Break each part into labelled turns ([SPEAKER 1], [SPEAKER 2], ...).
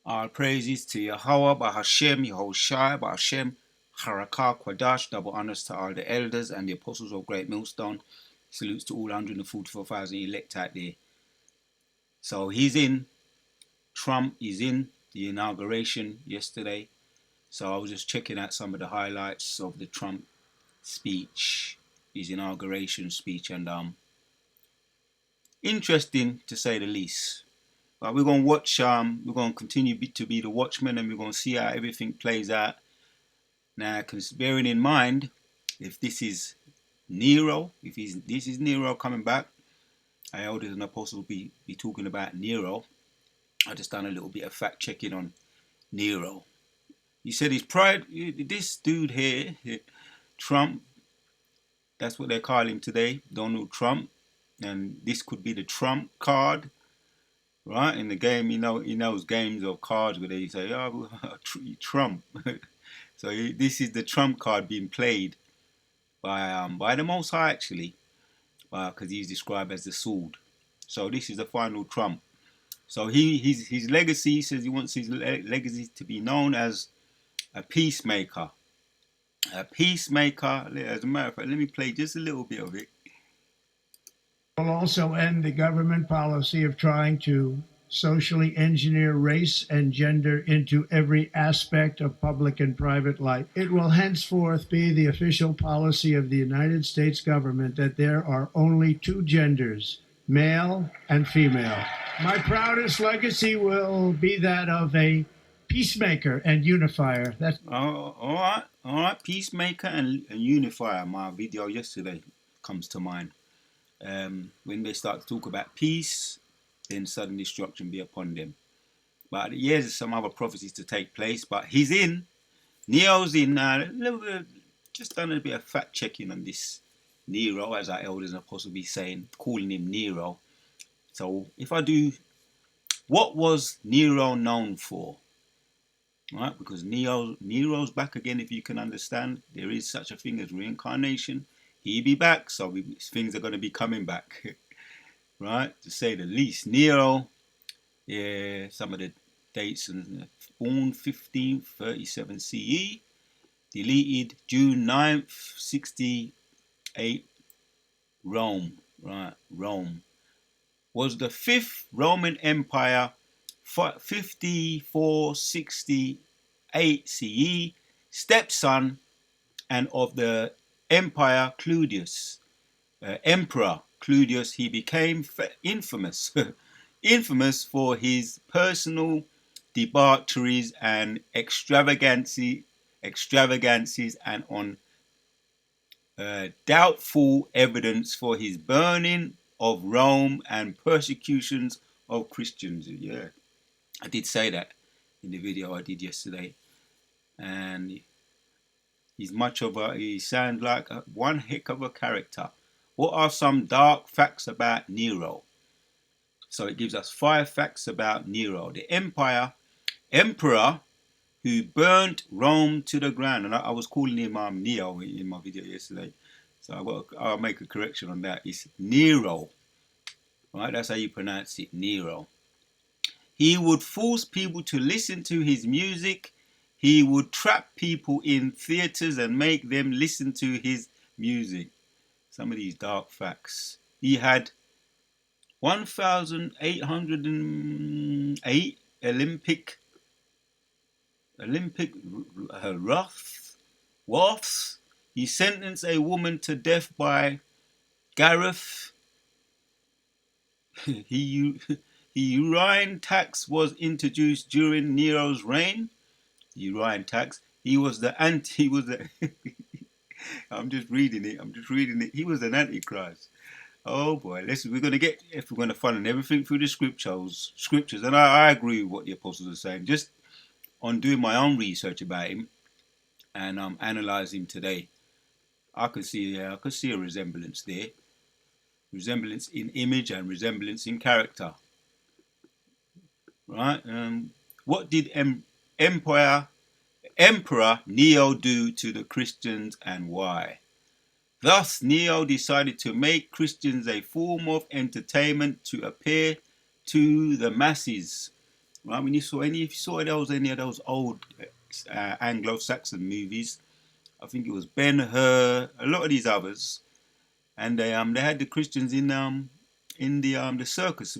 [SPEAKER 1] All praises to Yahweh, Bahashem, Yehoshai, Bahashem, Harakah, Kwadash, double honors to all the elders and the apostles of Great Millstone. Salutes to all 144,000 elect out there. So Trump is in the inauguration yesterday. So I was just checking out some of the highlights of the Trump speech, his inauguration speech, and interesting to say the least. But we're gonna watch. We're gonna continue to be the watchman, and we're gonna see how everything plays out. Now, because bearing in mind, if this is Nero, this is Nero coming back, I elders and apostles be talking about Nero. I just done a little bit of fact checking on Nero. He said his pride. This dude here, Trump. That's what they call him today, Donald Trump, and this could be the Trump card. Right, in the game, he knows games of cards where they say, "Oh, Trump." So this is the Trump card being played by the Most High, actually, because he's described as the sword. So this is the final Trump. So his legacy, he says he wants his legacy to be known as a peacemaker. A peacemaker. As a matter of fact, let me play just a little bit of it.
[SPEAKER 2] Will also end the government policy of trying to socially engineer race and gender into every aspect of public and private life. It will henceforth be the official policy of the United States government that there are only two genders, male and female. My proudest legacy will be that of a peacemaker and unifier. That's
[SPEAKER 1] all right. Peacemaker and unifier. My video yesterday comes to mind. When they start to talk about peace, then sudden destruction be upon them. But yes, there's some other prophecies to take place. But Nero's in. Just done a bit of fact checking on this Nero, as our elders and apostles be saying, calling him Nero. So if I do, what was Nero known for? Right, because Nero's back again. If you can understand, there is such a thing as reincarnation. He be back, so things are going to be coming back. Right, to say the least. Nero, yeah, some of the dates, born 1537 CE, deleted June 9th, 68, Rome, right, Rome, was the 5th Roman Empire, 5468 CE, stepson and of the Empire Claudius, Emperor Claudius. He became infamous infamous for his personal debaucheries and extravagancies and on doubtful evidence for his burning of Rome and persecutions of Christians. Yeah, I did say that in the video I did yesterday. And he sounds like one heck of a character. What are some dark facts about Nero? So it gives us 5 facts about Nero, the emperor who burnt Rome to the ground. And I was calling him Neo in my video yesterday. So I'll make a correction on that. It's Nero. Right? That's how you pronounce it, Nero. He would force people to listen to his music. He would trap people in theaters and make them listen to his music. Some of these dark facts. He had 1,808 Olympic wraths. He sentenced a woman to death by Gareth. Urine tax was introduced during Nero's reign. Urine tax. He was the I'm just reading it. He was an antichrist. Oh boy, if we're going to follow everything through the scriptures, and I agree with what the apostles are saying, just on doing my own research about him and analyze him today, I could see a resemblance there, resemblance in image and resemblance in character. Right? What did Emperor Neo do to the Christians and why? Thus, Neo decided to make Christians a form of entertainment to appear to the masses. right? When you saw any, if you saw any of those old Anglo-Saxon movies, I think it was Ben Hur, a lot of these others, and they had the Christians in the circus.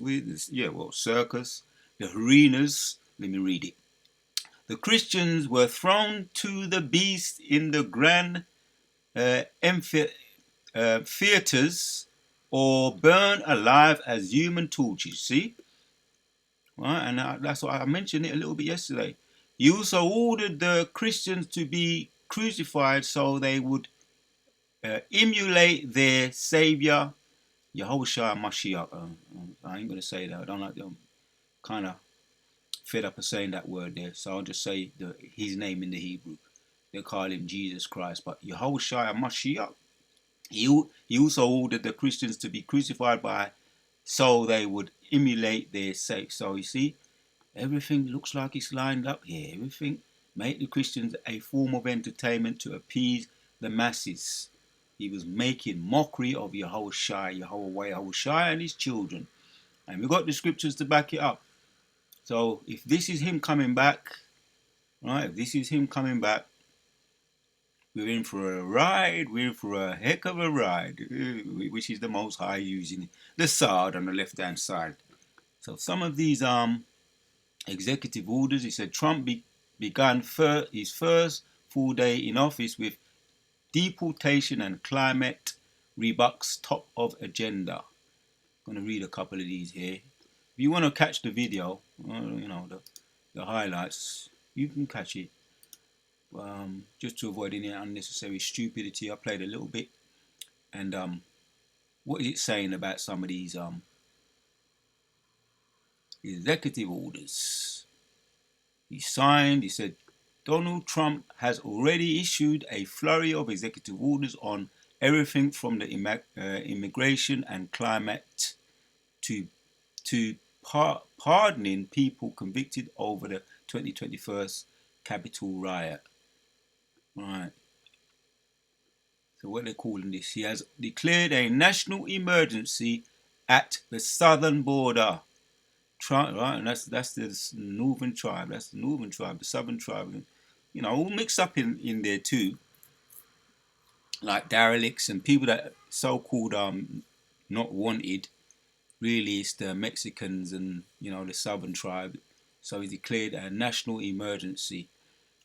[SPEAKER 1] Circus, the arenas. Let me read it. The Christians were thrown to the beast in the grand theaters or burned alive as human torches. See, right, and that's what I mentioned it a little bit yesterday. He also ordered the Christians to be crucified so they would emulate their savior, Yahushua Mashiach. I ain't gonna say that. I don't like them. Kind of fed up of saying that word there, so I'll just say his name in the Hebrew. They call him Jesus Christ, but Yahushua Mashiach. He also ordered the Christians to be crucified by, so they would emulate their savior. So you see, everything looks like it's lined up here. Everything make the Christians a form of entertainment to appease the masses. He was making mockery of Yahushua and his children. And we got the scriptures to back it up. So if this is him coming back, right, if this is him coming back, we're in for a ride, we're in for a heck of a ride, which is the Most High using the sword on the left-hand side. So some of these executive orders, he said Trump began his first full day in office with deportation and climate rebucks top of agenda. I'm going to read a couple of these here. If you want to catch the video, the highlights, you can catch it. Just to avoid any unnecessary stupidity, I played a little bit. And what is it saying about some of these executive orders? He said, Donald Trump has already issued a flurry of executive orders on everything from the immigration and climate to pardoning people convicted over the 2021 Capitol riot. Right. So what they're calling this, he has declared a national emergency at the southern border. Right, and that's the northern tribe. That's the northern tribe, the southern tribe. All mixed up in there too. Like derelicts and people that so-called not wanted. Really, it's the Mexicans and the southern tribe. So he declared a national emergency,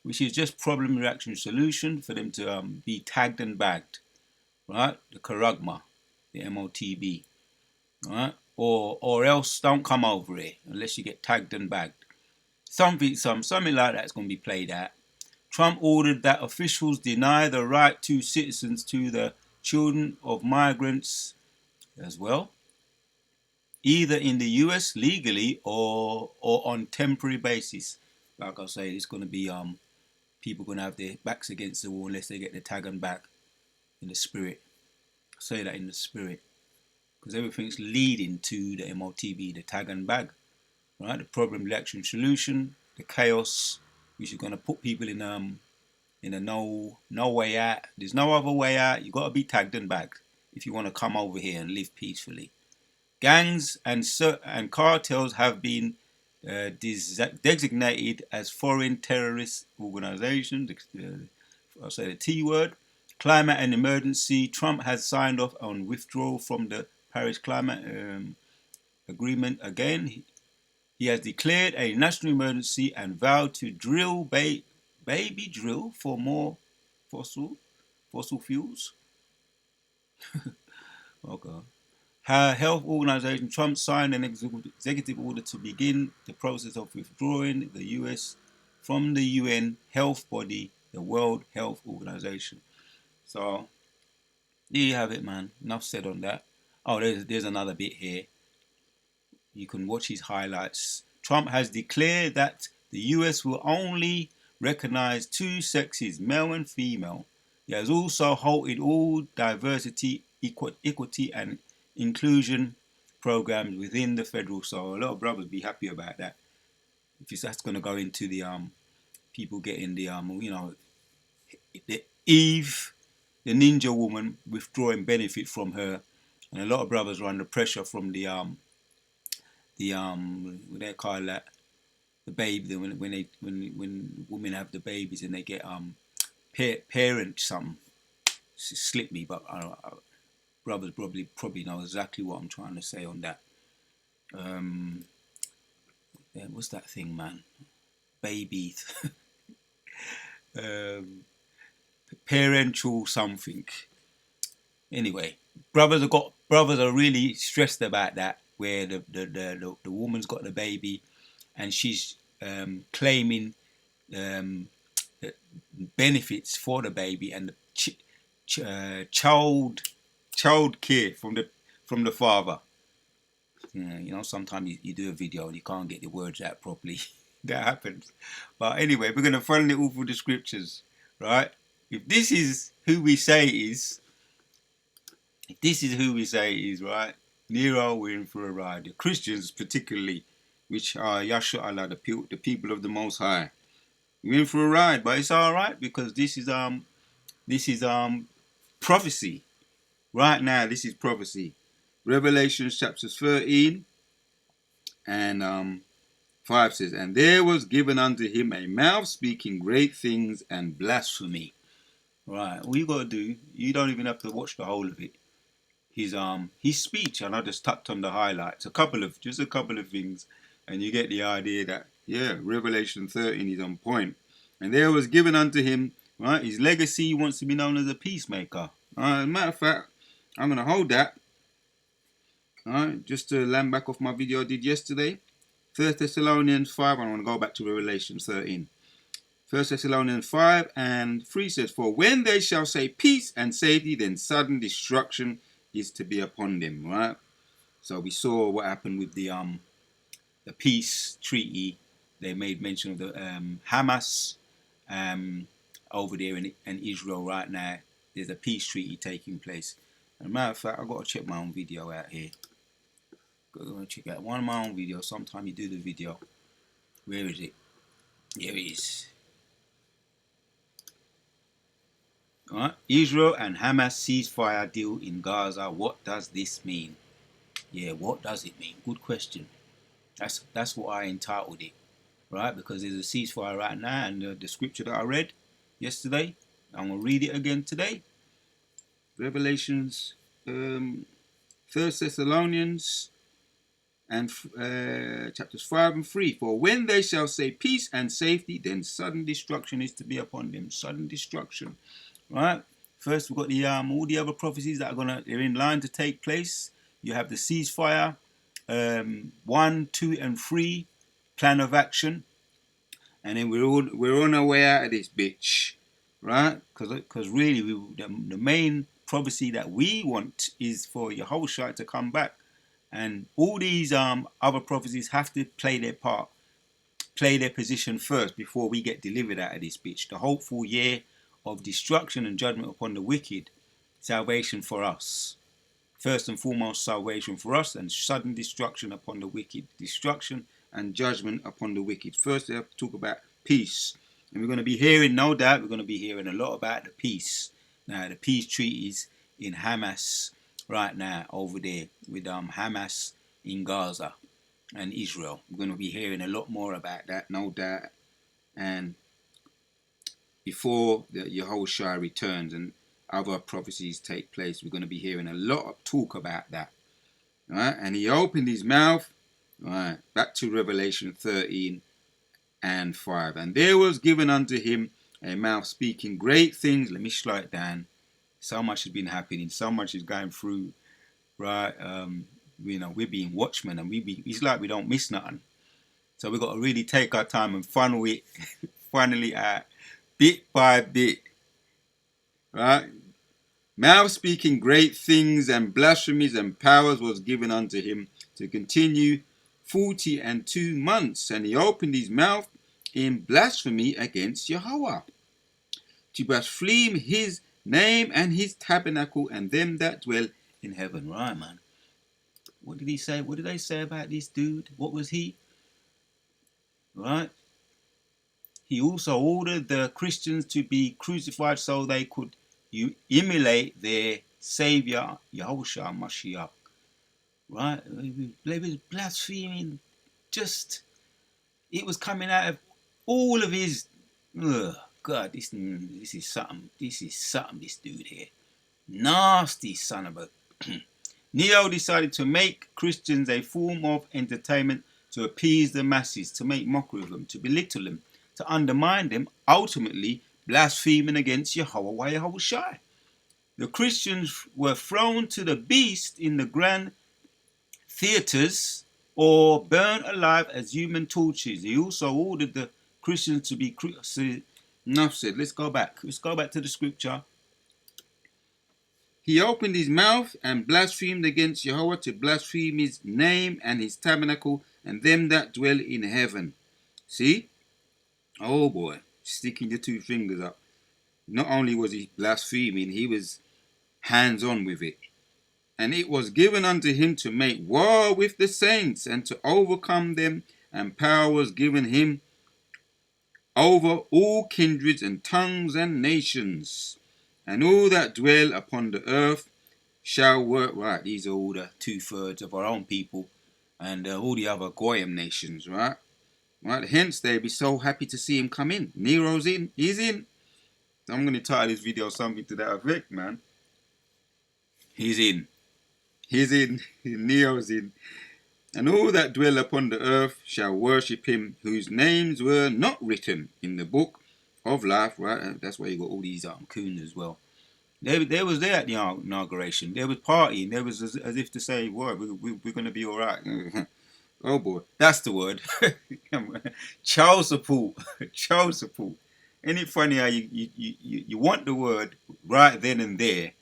[SPEAKER 1] which is just problem, reaction, solution for them to be tagged and bagged, right? The Karagma, the MOTB, right? Or else don't come over here unless you get tagged and bagged. Something like that's going to be played out. Trump ordered that officials deny the right to citizens to the children of migrants as well, either in the US legally or on temporary basis. Like I say, it's going to be people going to have their backs against the wall unless they get the tag and back in the spirit. I say that in the spirit because everything's leading to the MOTB, the tag and bag, right? The problem, reaction, solution, the chaos, which is going to put people in a no way out. There's no other way out. You got to be tagged and bagged if you want to come over here and live peacefully. Gangs and cartels have been designated as foreign terrorist organizations. I'll say the T word. Climate and emergency. Trump has signed off on withdrawal from the Paris Climate Agreement again. He has declared a national emergency and vowed to drill baby drill for more fossil fuels. Okay. Her health organization, Trump signed an executive order to begin the process of withdrawing the U.S. from the UN health body, the World Health Organization. So, there you have it, man. Enough said on that. Oh, there's another bit here. You can watch his highlights. Trump has declared that the U.S. will only recognize two sexes, male and female. He has also halted all diversity, equity, and inclusion programs within the federal. So a lot of brothers be happy about that. If that's going to go into the people getting the the Eve, the ninja woman, withdrawing benefit from her, and a lot of brothers are under pressure from the what they call that, the baby, when women have the babies and they get parent something. Slip me, but brothers probably know exactly what I'm trying to say on that. What's that thing, man? Baby, parental something. Anyway, brothers are really stressed about that, where the woman's got the baby, and she's claiming benefits for the baby and the child care from the father. Sometimes you do a video and you can't get the words out properly. That happens. But anyway, we're going to funnel it all through the scriptures, right? If this is who we say is, right? Nero, we're in for a ride. The Christians, particularly, which are Yasha Allah, the people of the Most High, we're in for a ride. But it's all right, because this is prophecy. Right now, this is prophecy. Revelation chapters 13 and 5 says, "And there was given unto him a mouth speaking great things and blasphemy." Right, all you got to do, you don't even have to watch the whole of it. His speech, and I just touched on the highlights, just a couple of things, and you get the idea that, yeah, Revelation 13 is on point. And there was given unto him, right, his legacy wants to be known as a peacemaker. As a matter of fact, I'm going to hold that. Alright, just to land back off my video I did yesterday. 1 Thessalonians 5, I'm going to go back to Revelation 13. 1 Thessalonians 5 and 3 says, "For when they shall say peace and safety, then sudden destruction is to be upon them." Right? So we saw what happened with the peace treaty. They made mention of the Hamas over there in Israel right now. There's a peace treaty taking place. As a matter of fact, I've got to check my own video out here. Go and check out one of my own videos. Sometime you do the video. Where is it? Here it is. Alright. Israel and Hamas ceasefire deal in Gaza. What does this mean? Yeah, what does it mean? Good question. That's what I entitled it. Right? Because there's a ceasefire right now, and the scripture that I read yesterday, I'm going to read it again today. Revelations, 1 Thessalonians and chapters 5 and 3. "For when they shall say peace and safety, then sudden destruction is to be upon them." Sudden destruction. Right? First, we've got the all the other prophecies that they're in line to take place. You have the ceasefire, 1, 2, and 3, plan of action, and then we're on our way out of this bitch, right? Because really, the main prophecy that we want is for Yahushua to come back. And all these other prophecies have to play their part, play their position first before we get delivered out of this bitch. The hopeful year of destruction and judgment upon the wicked, salvation for us. First and foremost, salvation for us, and sudden destruction upon the wicked. Destruction and judgment upon the wicked. First, we have to talk about peace. And we're going to be hearing, no doubt, we're going to be hearing a lot about the peace. Now, the peace treaties in Hamas right now over there with Hamas in Gaza and Israel. We're going to be hearing a lot more about that, no doubt. And before the Yahushua returns and other prophecies take place, we're going to be hearing a lot of talk about that. Right? And he opened his mouth. Right, back to Revelation 13 and 5. "And there was given unto him a mouth speaking great things." Let me slow it down. So much has been happening. So much is going through. Right, we're being watchmen, and it's like we don't miss nothing. So we've got to really take our time and funnel it out bit by bit. Right, "Mouth speaking great things and blasphemies and powers was given unto him to continue 42 months, and he opened his mouth in blasphemy against Yahweh, to blaspheme his name and his tabernacle and them that dwell in heaven." Right, man. What did he say? What did they say about this dude? What was he? Right. He also ordered the Christians to be crucified so they could emulate their Savior, Yahushua Mashiach. Right? They were blaspheming just It was coming out of all of his. Ugh, God, this is something. This is something. This dude here, nasty son of a. Nero decided to make Christians a form of entertainment to appease the masses, to make mockery of them, to belittle them, to undermine them, ultimately blaspheming against Yahweh Yahushai. The Christians were thrown to the beast in the grand theatres or burned alive as human torches. He also ordered the Christians to be crucified. Enough said. Let's go back. Let's go back to the scripture. He opened his mouth and blasphemed against Jehovah, to blaspheme his name and his tabernacle and them that dwell in heaven. See? Oh boy, sticking the two fingers up. Not only was he blaspheming, he was hands on with it. And it was given unto him to make war with the saints and to overcome them, and power was given him over all kindreds and tongues and nations, and all that dwell upon the earth shall work. Right, these are all the 2/3 of our own people and all the other Goyim nations, right? Right, hence they'd be so happy to see him come in. Nero's in, he's in. I'm going to title this video something to that effect, man. He's in. He's in. Nero's in. And all that dwell upon the earth shall worship him, whose names were not written in the book of life, right? That's why you got all these coons as well. They was there at the inauguration. They was partying. They was as if to say, "Boy, we're going to be all right." Oh boy, that's the word. Child support. Child support. Ain't it funny how you want the word right then and there?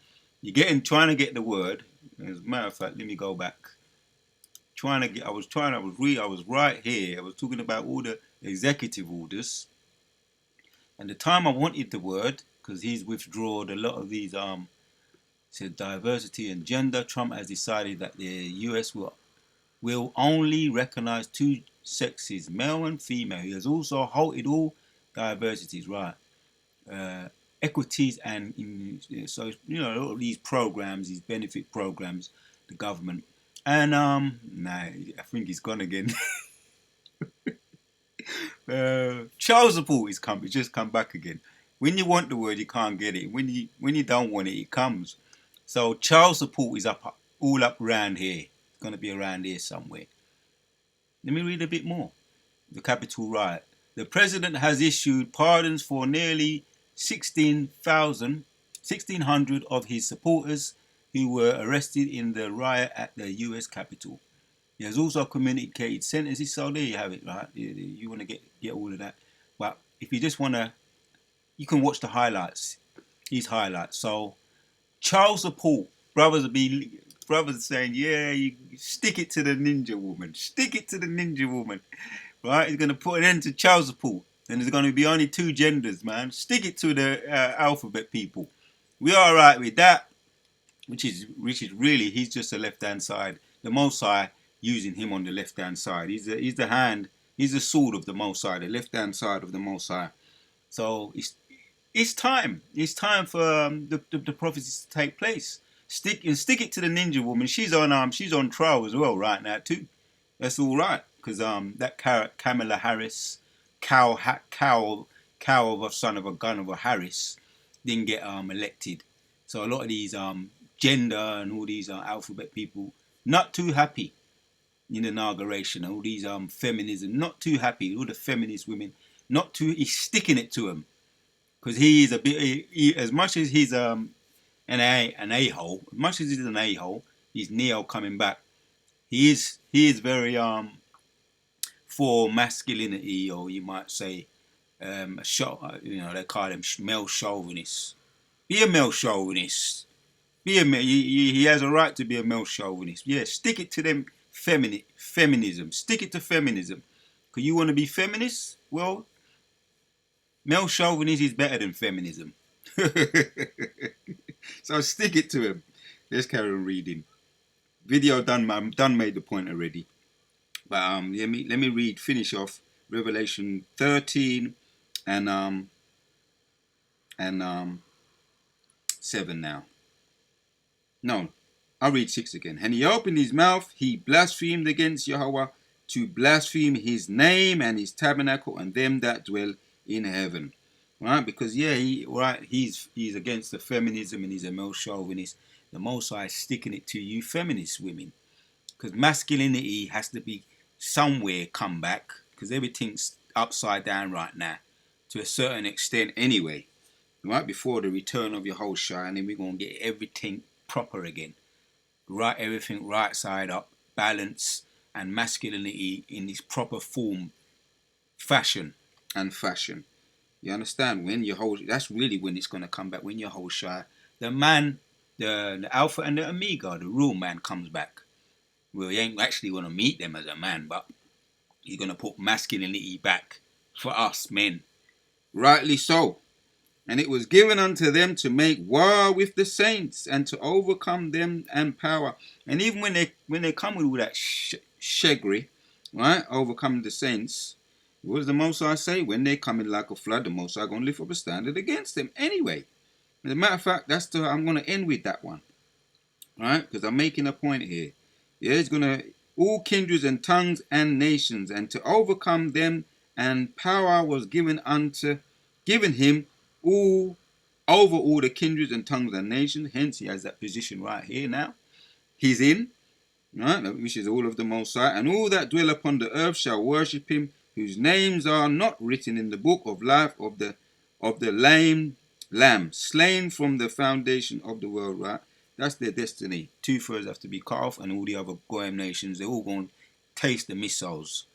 [SPEAKER 1] Trying to get the word. As a matter of fact, let me go back. I was right here. I was talking about all the executive orders, and the time I wanted the word, because he's withdrawn a lot of these said diversity and gender. Trump has decided that the U.S. will only recognize two sexes, male and female. He has also halted all diversities, right? Equities and so a lot of these programs, these benefit programs, the government. And I think he's gone again. Child support is come. It's just come back again. When you want the word, you can't get it. When you don't want it, it comes. So child support is all up around here. It's gonna be around here somewhere. Let me read a bit more. The Capitol riot. The president has issued pardons for nearly 1,600 of his supporters who were arrested in the riot at the U.S. Capitol. He has also communicated sentences. So there you have it, right? You want to get all of that. But if you just want to, you can watch the highlights. These highlights. So child support. Brothers saying, yeah, you stick it to the ninja woman. Stick it to the ninja woman. Right? He's going to put an end to child support. And there's going to be only two genders, man. Stick it to the alphabet people. We are all right with that. Which is really, he's just the left-hand side. The Most High using him on the left-hand side. He's the hand, he's the sword of the Most High, the left-hand side of the Most High. So it's time. It's time for the prophecies to take place. Stick it to the ninja woman. She's on trial as well right now too. That's all right, because that Kamala Harris, cow of a son of a gun of a Harris, didn't get elected. So a lot of these gender and all these alphabet people not too happy in the inauguration. All these feminism not too happy. All the feminist women not too. He's sticking it to him because he is a bit. As much as he's an a-hole, as much as he's an a-hole, he's Neo coming back. He is very for masculinity, or you might say they call them male chauvinists. Be a male chauvinist. Be a male. He has a right to be a male chauvinist. Yeah, stick it to them feminism. Stick it to feminism. Because you want to be feminist? Well, male chauvinism is better than feminism. So stick it to him. Let's carry on reading. Video done. I'm done. Made the point already. But let me finish off Revelation 13 and 7 now. No, I'll read 6 again. And he opened his mouth, he blasphemed against Yahweh, to blaspheme his name and his tabernacle and them that dwell in heaven. Right? Because he's against the feminism and he's a male chauvinist. The Most High is sticking it to you feminist women. Because masculinity has to be somewhere come back. Because everything's upside down right now. To a certain extent anyway. Right? Before the return of Yahushua. And then we're going to get everything proper again. Right, everything right side up. Balance and masculinity in its proper form. Fashion. You understand? When that's really when it's going to come back. When Yahushua, the man, the Alpha and the Omega, the real man comes back. Well, he ain't actually going to meet them as a man, but he's going to put masculinity back for us men. Rightly so. And it was given unto them to make war with the saints and to overcome them and power. And even when they come with all that shegri, right, overcoming the saints, what does the Most High say? When they come in like a flood, the Most High going to lift up a standard against them anyway. As a matter of fact, I'm going to end with that one, right? Because I'm making a point here. Yeah, it's going to all kindreds and tongues and nations, and to overcome them, and power was given him all over all the kindreds and tongues and nations. Hence, he has that position right here now. He's in, right, which is all of the Most High, and all that dwell upon the earth shall worship him, whose names are not written in the book of life of the lamb slain from the foundation of the world. Right, that's their destiny. 2/3 have to be cut off, and all the other Goyim nations, they're all going to taste the missiles.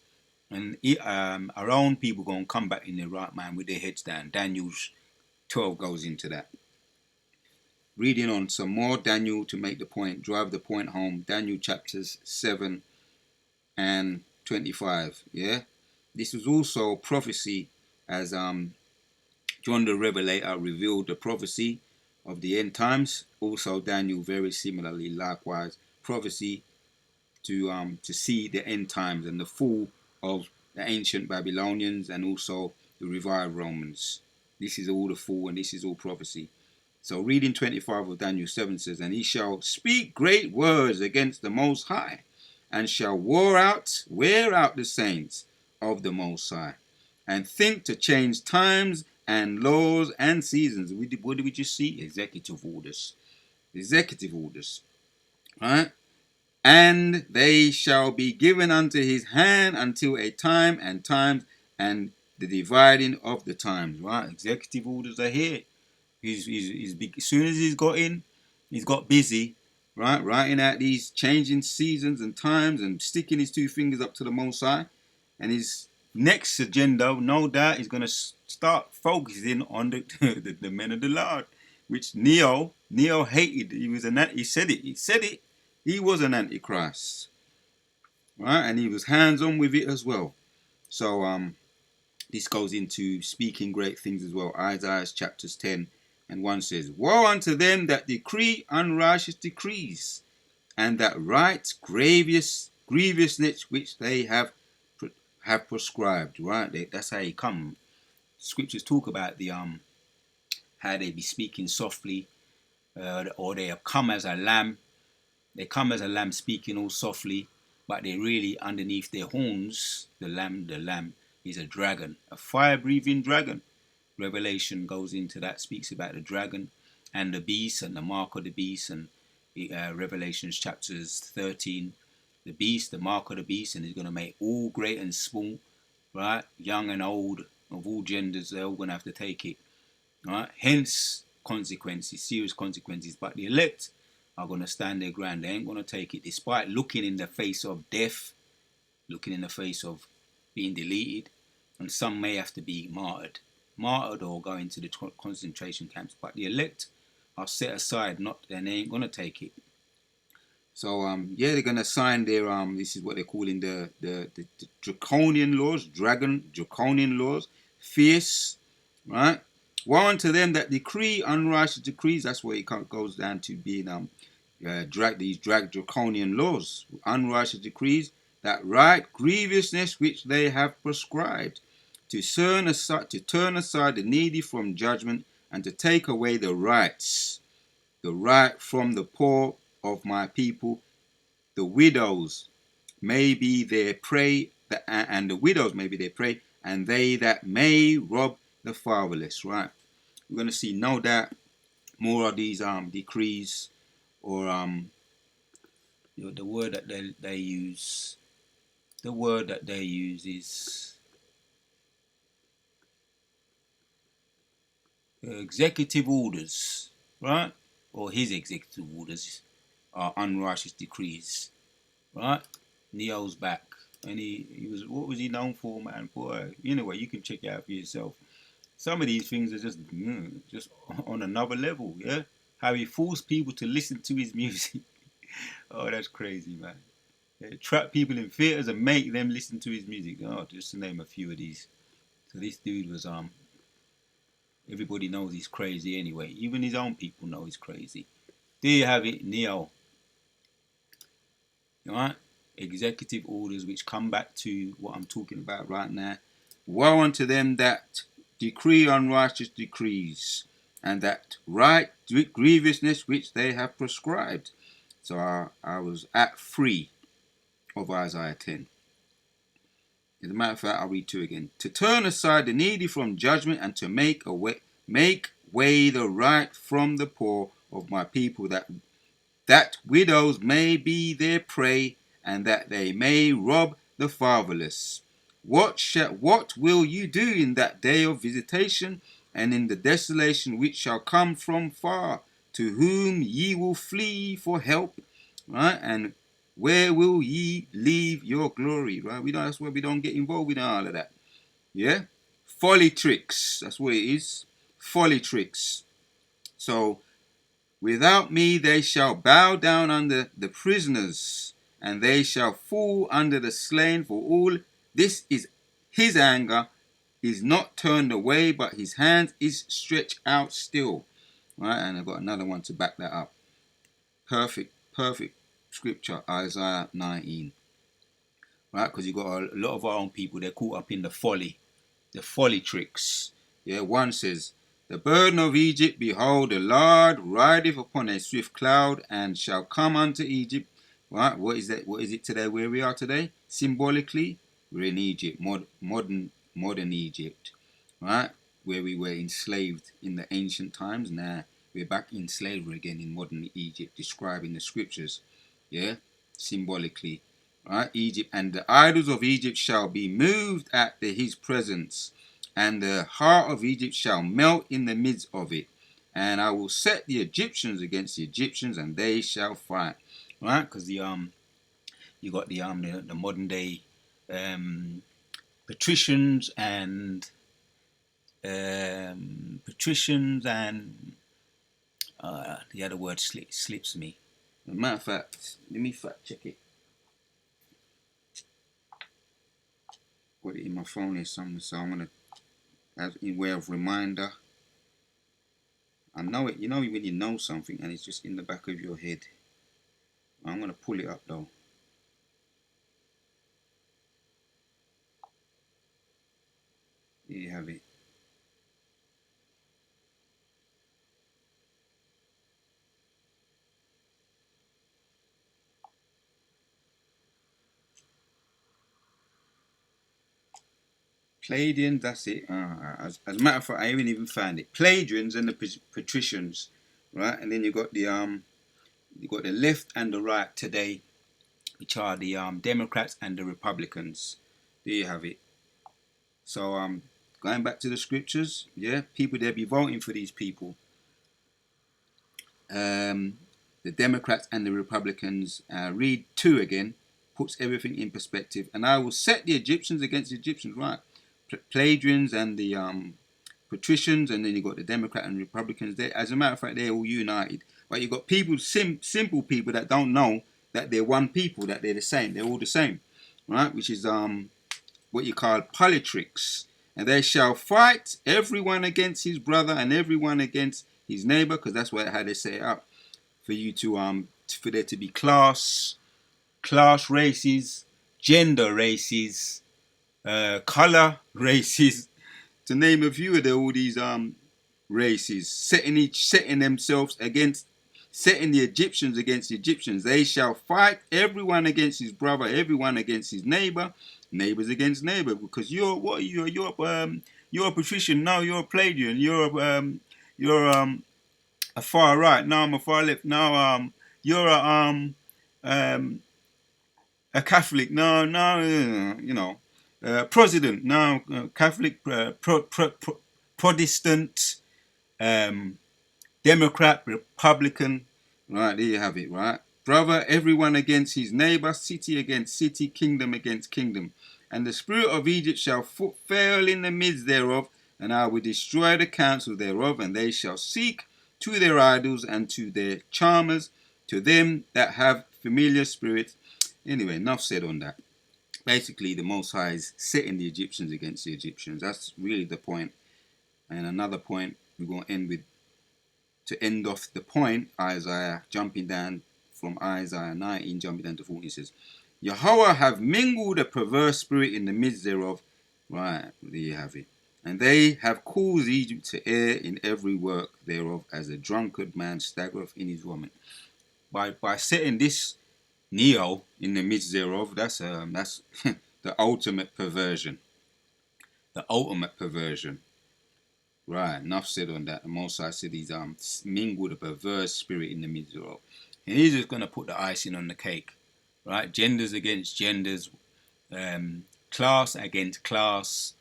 [SPEAKER 1] And our own people going to come back in their right mind with their heads down. Daniel's 12 goes into that. Reading on some more Daniel to make the point, drive the point home. Daniel chapters 7 and 25. Yeah, this was also prophecy as John the Revelator revealed the prophecy of the end times. Also Daniel very similarly, likewise, prophecy to see the end times and the fall of the ancient Babylonians and also the revived Romans. This is all the fall and this is all prophecy. So reading 25 of Daniel 7 says, and he shall speak great words against the Most High, and shall wear out the saints of the Most High, and think to change times and laws and seasons. What did we just see? Executive orders. Right? And they shall be given unto his hand until a time and times and the dividing of the times. Right? Executive orders are here. He's as soon as he's got busy, right, writing out these changing seasons and times and sticking his two fingers up to the Most High. And his next agenda, no doubt, is going to start focusing on the men of the Lord, which Nero hated. He said it. He was an antichrist, right? And he was hands-on with it as well. So this goes into speaking great things as well. Isaiah chapters 10 and 1 says, woe unto them that decree unrighteous decrees, and that write grievousness which they have prescribed. Right? That's how he come. Scriptures talk about the how they be speaking softly, or they have come as a lamb. They come as a lamb speaking all softly, but they really underneath their horns, the lamb is a dragon, a fire-breathing dragon. Revelation goes into that, speaks about the dragon and the beast and the mark of the beast, and Revelations chapters 13, the beast, the mark of the beast, and he's going to make all great and small, right, young and old, of all genders, they're all going to have to take it, right? Hence consequences, serious consequences. But the elect are going to stand their ground. They ain't going to take it, despite looking in the face of death, looking in the face of being deleted, and some may have to be martyred or go into the concentration camps. But the elect are set aside, and they ain't going to take it. So yeah, they're going to sign their this is what they're calling the draconian laws, draconian laws, fierce, right? Woe unto them that decree unrighteous decrees. That's where it goes down to being draconian laws, unrighteous decrees that write grievousness which they have prescribed, to turn aside the needy from judgment, and to take away the right from the poor of my people, the widows may be their prey, and the widows may be their prey, and they that may rob the fatherless. Right? We're going to see no doubt more of these decrees, or the word that they use. The word that they use is executive orders, right? Or his executive orders are unrighteous decrees, right? Neo's back. And he was, what was he known for, man? Boy, anyway, you can check it out for yourself. Some of these things are just on another level, yeah? How he forced people to listen to his music. Oh, that's crazy, man. Yeah, trap people in theaters and make them listen to his music. Oh, just to name a few of these. So this dude was everybody knows he's crazy anyway. Even his own people know he's crazy. There you have it, Neo. Alright? Executive orders which come back to what I'm talking about right now. Woe unto them that decree unrighteous decrees, and that right grievousness which they have prescribed. So I was at 3 of Isaiah 10. As a matter of fact, I'll read 2 again. To turn aside the needy from judgment, and to make way the right from the poor of my people, that widows may be their prey, and that they may rob the fatherless. What will you do in that day of visitation, and in the desolation which shall come from far? To whom ye will flee for help, right? And where will ye leave your glory, right? That's where we don't get involved in all of that. Yeah, folly tricks. That's what it is. Folly tricks. So, without me they shall bow down under the prisoners, and they shall fall under the slain. For all this is his anger is not turned away, but his hand is stretched out still. Right, and I've got another one to back that up. Perfect scripture, Isaiah 19. Right, because you got a lot of our own people, they're caught up in the folly tricks. Yeah, one says, the burden of Egypt, behold, the Lord rideth upon a swift cloud, and shall come unto Egypt. Right, what is that? What is it today? Where we are today? Symbolically, we're in Egypt, modern Egypt, right, where we were enslaved in the ancient times. Now we're back in slavery again in modern Egypt, describing the scriptures. Yeah, symbolically. Right, Egypt, and the idols of Egypt shall be moved at his presence, and the heart of Egypt shall melt in the midst of it. And I will set the Egyptians against the Egyptians, and they shall fight. Right, because you got the modern day patricians and the other word slips me. As a matter of fact, let me fact check it. Got it in my phone here somewhere, so I'm gonna, as in way of reminder. I know it. You know when you know something and it's just in the back of your head. I'm gonna pull it up though. There you have it. Palladians, that's it. As a matter of fact, I haven't even found it. Palladians and the patricians, right? And then you got the left and the right today, which are the Democrats and the Republicans. There you have it. So going back to the scriptures, yeah, people they'll be voting for these people. The Democrats and the Republicans. Read 2 again, puts everything in perspective. And I will set the Egyptians against the Egyptians, right? Palladians and the patricians, and then you got the Democrat and Republicans. There, as a matter of fact, they're all united. But you got people, simple people that don't know that they're one people, that they're the same. They're all the same, right? Which is what you call politricks. And they shall fight everyone against his brother and everyone against his neighbor, because that's how they set it up. For you to for there to be class races, gender races, color races, to name a few of all these races, setting themselves against setting the Egyptians against the Egyptians. They shall fight, everyone against his brother, everyone against his neighbor, neighbors against neighbor. Because you're a patrician, now you're a Palladian, you're a far right, now I'm a far left, now you're a Catholic, no, Protestant, now Catholic, Protestant, um, Democrat, Republican. Right, there you have it, right? Brother, everyone against his neighbor, city against city, kingdom against kingdom. And the spirit of Egypt shall fail in the midst thereof, and I will destroy the counsel thereof, and they shall seek to their idols and to their charmers, to them that have familiar spirits. Anyway, enough said on that. Basically, the Most High is setting the Egyptians against the Egyptians. That's really the point. And another point we're going to end with, to end off the point, Isaiah, jumping down from Isaiah 19, jumping down to 14, says, Yahweh have mingled a perverse spirit in the midst thereof. Right, there you have it. And they have caused Egypt to err in every work thereof, as a drunkard man staggereth in his vomit. By setting this Nero in the midst thereof, that's the ultimate perversion. The ultimate perversion. Right, enough said on that. The Most High said he's mingled a perverse spirit in the midst thereof. And he's just going to put the icing on the cake. Right, genders against genders, class against class,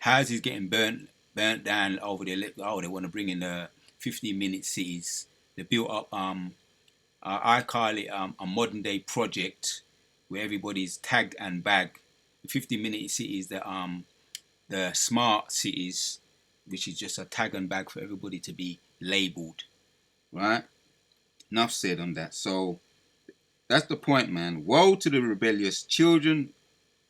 [SPEAKER 1] houses getting burnt down over there. Oh, they want to bring in the 15-minute cities. They built up, I call it a modern day project where everybody's tagged and bagged. The 15-minute cities, the smart cities, which is just a tag and bag for everybody to be labelled. Right? Enough said on that. So that's the point, man. Woe to the rebellious children,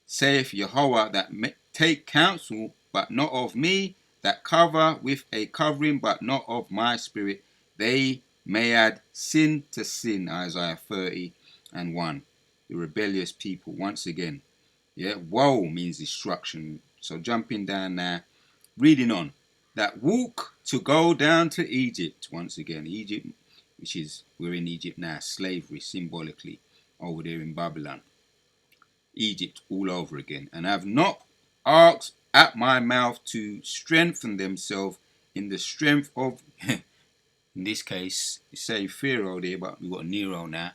[SPEAKER 1] saith Yahweh, that take counsel, but not of me, that cover with a covering, but not of my spirit. They may add sin to sin. Isaiah 30 and 1. The rebellious people, once again. Yeah, woe means destruction. So jumping down now, reading on. That walk to go down to Egypt, once again. Egypt, which is, we're in Egypt now, slavery symbolically over there in Babylon. Egypt all over again. And have not asked at my mouth to strengthen themselves in the strength of, in this case, you say Pharaoh there, but we got Nero now.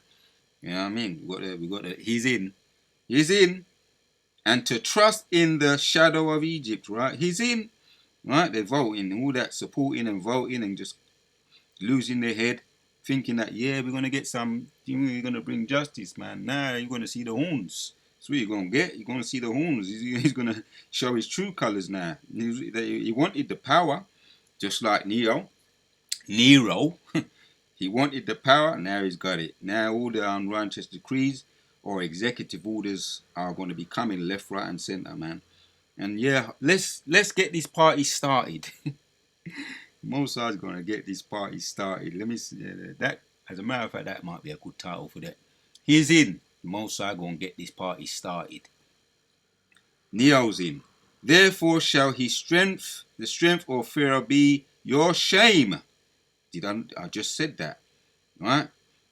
[SPEAKER 1] You know what I mean? We got he's in. And to trust in the shadow of Egypt, right? He's in. Right? They're voting, all that supporting and voting and just losing their head, thinking that, yeah, we're going to get we're going to bring justice, man. Nah, you're going to see the horns. That's what you're going to get. You're going to see the horns. He's going to show his true colors now. He wanted the power, just like Nero. He wanted the power, now he's got it. Now all the unrighteous decrees or executive orders are going to be coming left, right, and center, man. And yeah, let's get this party started. Mosai's gonna get this party started. Let me see that. As a matter of fact, that might be a good title for that. He's in. Mosai gonna get this party started. Neo's in. Therefore shall his strength, the strength of Pharaoh, be your shame. I just said that, right?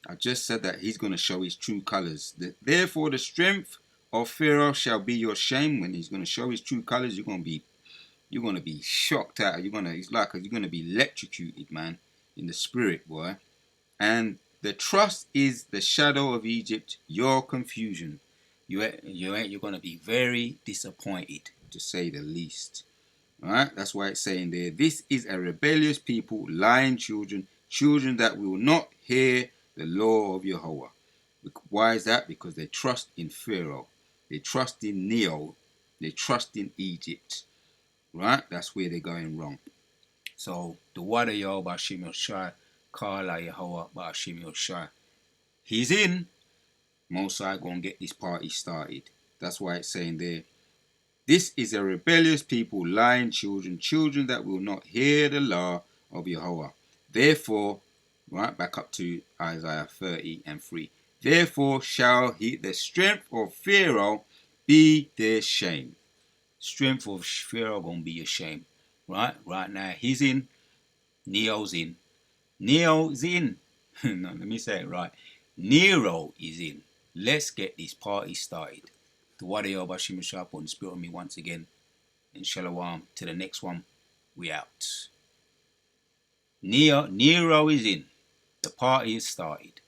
[SPEAKER 1] I just said that he's gonna show his true colors. Therefore, the strength of Pharaoh shall be your shame. When he's gonna show his true colors, you're gonna be shocked out. You're gonna be electrocuted, man, in the spirit, boy. And the trust is the shadow of Egypt, your confusion. You're gonna be very disappointed, to say the least. All right, that's why it's saying there, this is a rebellious people, lying children, children that will not hear the law of Jehovah. Why is that? Because they trust in Pharaoh, they trust in Neo, they trust in Egypt. Right? That's where they're going wrong. So the water Yahweh Bashim Yoshai, Kala Yahweh Bashim Yoshai. He's in. Mosai gonna get this party started. That's why it's saying there, this is a rebellious people, lying children, children that will not hear the law of Yahweh. Therefore, right, back up to Isaiah 30 and 3. Therefore shall the strength of Pharaoh be their shame. Strength of Pharaoh gonna be your shame. Right now he's in. Neo's in. No, let me say it right. Nero is in. Let's get this party started. The Wadayo Bashim Sharp on the spirit of me once again. And Shalom. To the next one. We out. Nero is in. The party is started.